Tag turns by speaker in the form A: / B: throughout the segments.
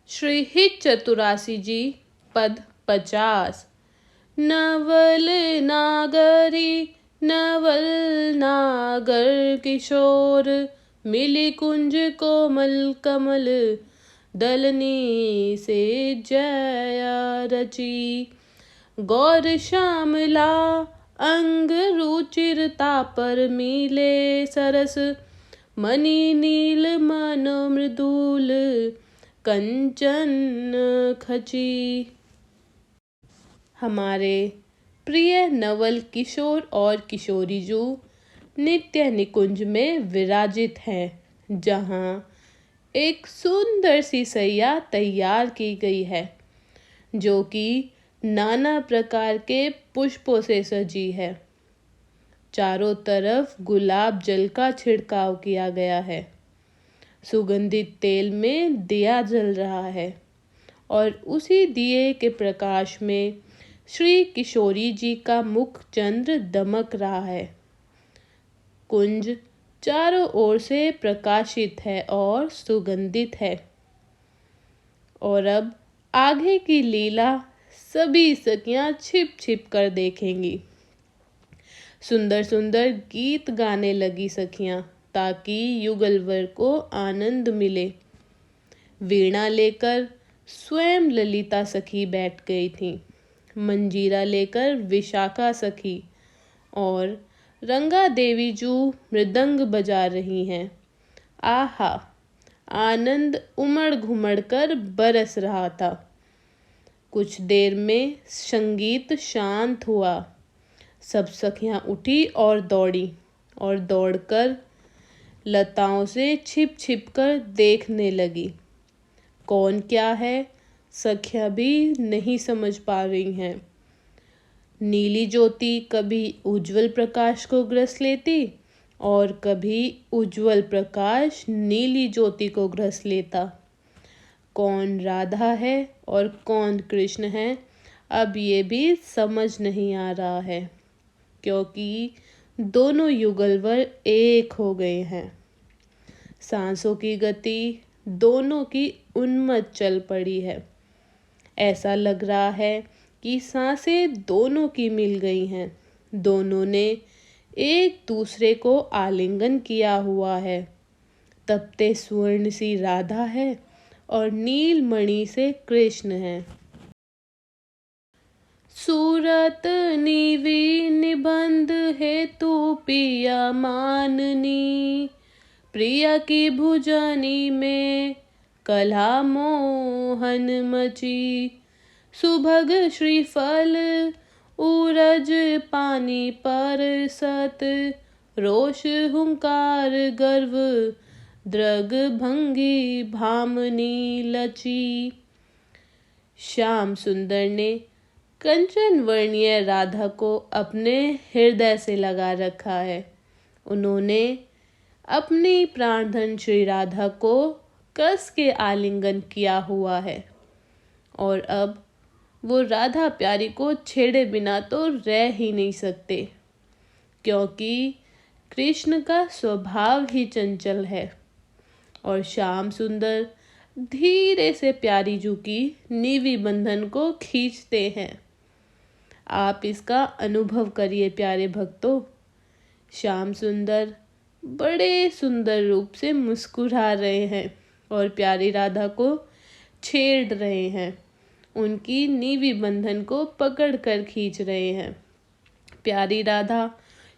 A: श्री हित चतुरासी जी पद 50। नवल नागरी नवल नागर किशोर मिली कुंज कोमल कमल दलनी से जया रची। गौर श्यामला अंग रुचिरता पर मिले सरस मणि नील मन मृदुल कंचन खची। हमारे प्रिय नवल किशोर और किशोरीजू नित्य निकुंज में विराजित हैं, जहाँ एक सुंदर सी सैया तैयार की गई है, जो कि नाना प्रकार के पुष्पों से सजी है। चारों तरफ गुलाब जल का छिड़काव किया गया है। सुगंधित तेल में दिया जल रहा है और उसी दिए के प्रकाश में श्री किशोरी जी का मुख चंद्र दमक रहा है। कुंज चारों ओर से प्रकाशित है और सुगंधित है। और अब आगे की लीला सभी सखियां छिप छिप कर देखेंगी। सुंदर सुंदर गीत गाने लगी सखियां, ताकि युगलवर को आनंद मिले। वीणा लेकर स्वयं ललिता सखी बैठ गई थी, मंजीरा लेकर विशाखा सखी और रंगा देवी जू मृदंग बजा रही हैं। आहा, आनंद उमड़ घुमड़ कर बरस रहा था। कुछ देर में संगीत शांत हुआ। सब सखियां उठी और दौड़कर लताओं से छिप छिप कर देखने लगी। कौन क्या है, सखियां भी नहीं समझ पा रही हैं। नीली ज्योति कभी उज्जवल प्रकाश को ग्रस लेती और कभी उज्जवल प्रकाश नीली ज्योति को ग्रस लेता। कौन राधा है और कौन कृष्ण है, अब ये भी समझ नहीं आ रहा है, क्योंकि दोनों युगलवर एक हो गए हैं। सांसों की गति दोनों की उन्मत्त चल पड़ी है। ऐसा लग रहा है कि सांसें दोनों की मिल गई हैं। दोनों ने एक दूसरे को आलिंगन किया हुआ है। तपते स्वर्ण सी राधा है और नीलमणि से कृष्ण है। सूरत निवि निबंध हेतु पिया माननी, प्रिया की भुजनी में कला मोहन मची। सुभग श्रीफल उरज पानी पर सत, रोष हुंकार गर्व द्रग भंगी भामनी लची। श्याम सुंदर ने कंचन वर्णीय राधा को अपने हृदय से लगा रखा है। उन्होंने अपनी प्राणधन श्री राधा को कस के आलिंगन किया हुआ है और अब वो राधा प्यारी को छेड़े बिना तो रह ही नहीं सकते, क्योंकि कृष्ण का स्वभाव ही चंचल है। और श्याम सुंदर धीरे से प्यारी जू की नीवी बंधन को खींचते हैं। आप इसका अनुभव करिए प्यारे भक्तों। श्याम सुंदर बड़े सुंदर रूप से मुस्कुरा रहे हैं और प्यारी राधा को छेड़ रहे हैं। उनकी नीवी बंधन को पकड़ कर खींच रहे हैं। प्यारी राधा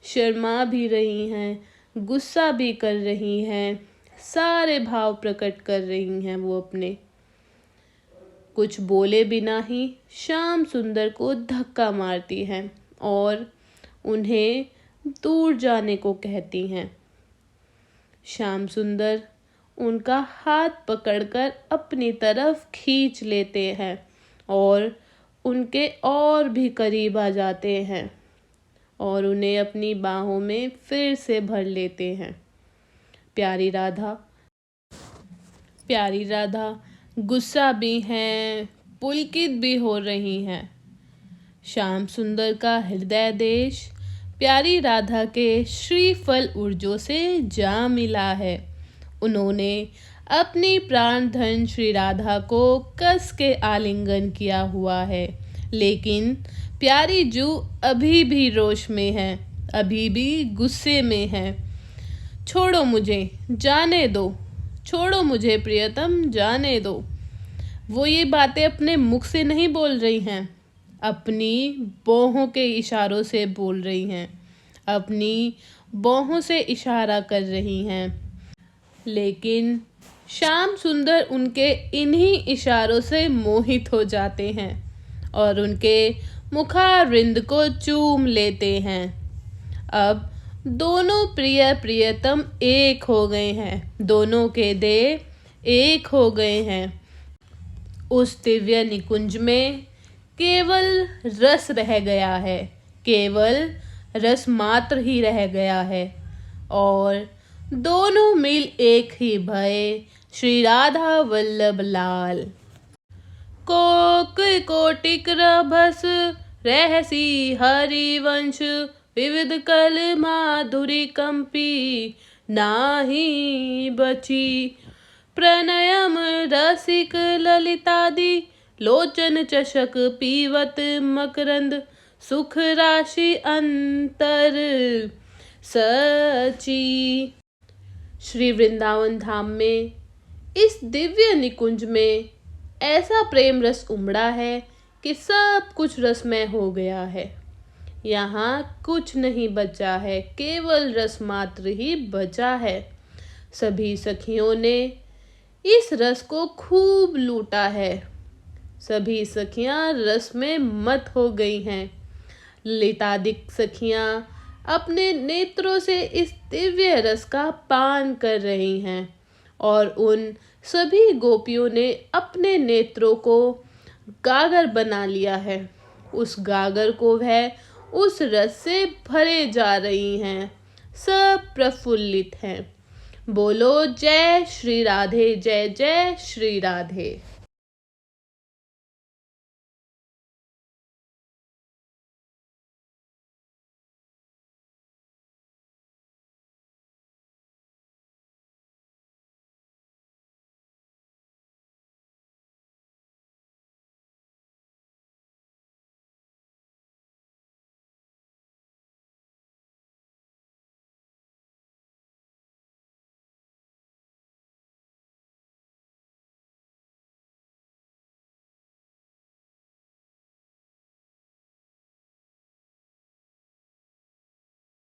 A: शर्मा भी रही हैं, गुस्सा भी कर रही हैं, सारे भाव प्रकट कर रही हैं वो अपने। कुछ बोले बिना ही श्याम सुंदर को धक्का मारती हैं और उन्हें दूर जाने को कहती हैं। श्याम सुंदर उनका हाथ पकड़कर अपनी तरफ खींच लेते हैं और उनके और भी करीब आ जाते हैं और उन्हें अपनी बाहों में फिर से भर लेते हैं। प्यारी राधा गुस्सा भी हैं, पुलकित भी हो रही हैं। श्याम सुंदर का हृदय देश प्यारी राधा के श्रीफल ऊर्जों से जा मिला है। उन्होंने अपनी प्राण धन श्री राधा को कस के आलिंगन किया हुआ है। लेकिन प्यारी जू अभी भी रोष में है, अभी भी गुस्से में है। छोड़ो मुझे, जाने दो, छोड़ो मुझे प्रियतम, जाने दो। वो ये बातें अपने मुख से नहीं बोल रही हैं, अपनी बाहों के इशारों से बोल रही हैं, अपनी बाहों से इशारा कर रही हैं। लेकिन श्याम सुंदर उनके इन्हीं इशारों से मोहित हो जाते हैं और उनके मुखारविंद को चूम लेते हैं। अब दोनों प्रिय प्रियतम एक हो गए हैं, दोनों के देह एक हो गए हैं। उस दिव्य निकुंज में केवल रस रह गया है, केवल रस मात्र ही रह गया है और दोनों मिल एक ही भय श्री राधा वल्लभ लाल। कोक कोटिक रभस रहसी हरिवंश विविध कल माधुरी कंपी नाही बची। प्रणयम रसिक ललितादि लोचन चषक पीवत मकरंद सुख राशि अंतर सची। श्री वृंदावन धाम में इस दिव्य निकुंज में ऐसा प्रेम रस उमड़ा है कि सब कुछ रसमय हो गया है। यहाँ कुछ नहीं बचा है, केवल रस मात्र ही बचा है। सभी सखियों ने इस रस को खूब लूटा है, सभी सखियां रस में मत हो गई हैं। ललितादिक सखियां अपने नेत्रों से इस दिव्य रस का पान कर रही हैं और उन सभी गोपियों ने अपने नेत्रों को गागर बना लिया है। उस गागर को वह उस रस से भरे जा रही हैं, सब प्रफुल्लित हैं। बोलो जय श्री राधे, जय जय श्री राधे।